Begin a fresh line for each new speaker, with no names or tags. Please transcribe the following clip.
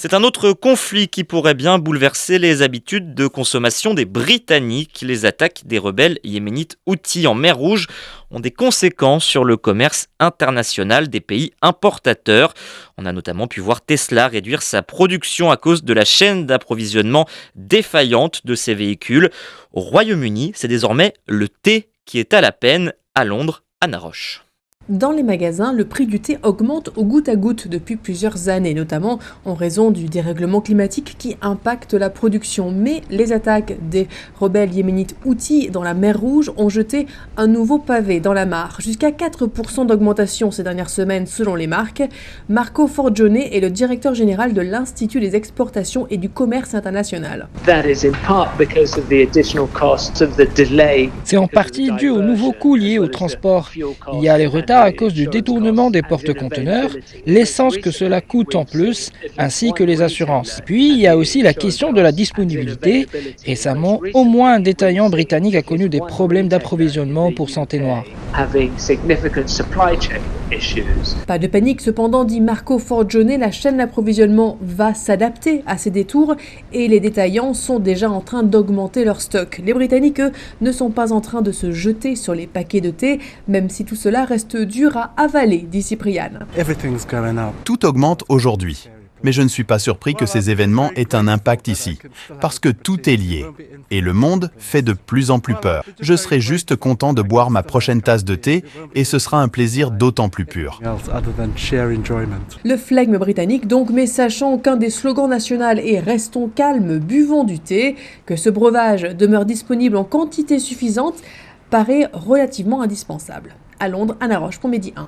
C'est un autre conflit qui pourrait bien bouleverser les habitudes de consommation des Britanniques. Les attaques des rebelles yéménites Houthis en mer Rouge ont des conséquences sur le commerce international des pays importateurs. On a notamment pu voir Tesla réduire sa production à cause de la chaîne d'approvisionnement défaillante de ses véhicules. Au Royaume-Uni, c'est désormais le thé qui est à la peine. À Londres, Anna Roche.
Dans les magasins, le prix du thé augmente au goutte à goutte depuis plusieurs années, notamment en raison du dérèglement climatique qui impacte la production. Mais les attaques des rebelles yéménites Houthis dans la mer Rouge ont jeté un nouveau pavé dans la mare. Jusqu'à 4% d'augmentation ces dernières semaines selon les marques. Marco Forgione est le directeur général de l'Institut des exportations et du commerce international.
C'est en partie dû aux nouveaux coûts liés au transport. Il y a les retards à cause du détournement des porte-conteneurs, l'essence que cela coûte en plus, ainsi que les assurances. Puis il y a aussi la question de la disponibilité. Récemment, au moins un détaillant britannique a connu des problèmes d'approvisionnement pour Santé Noire.
Pas de panique cependant, dit Marco Forgione, la chaîne d'approvisionnement va s'adapter à ces détours et les détaillants sont déjà en train d'augmenter leur stock. Les Britanniques, eux, ne sont pas en train de se jeter sur les paquets de thé, même si tout cela reste dur à avaler, dit Cyprian.
Tout augmente aujourd'hui. Mais je ne suis pas surpris que ces événements aient un impact ici, parce que tout est lié. Et le monde fait de plus en plus peur. Je serai juste content de boire ma prochaine tasse de thé, et ce sera un plaisir d'autant plus pur.
Le flegme britannique donc, mais sachant qu'un des slogans nationaux est « Restons calmes, buvons du thé », que ce breuvage demeure disponible en quantité suffisante, paraît relativement indispensable. À Londres, Anna Roche pour Midi 1.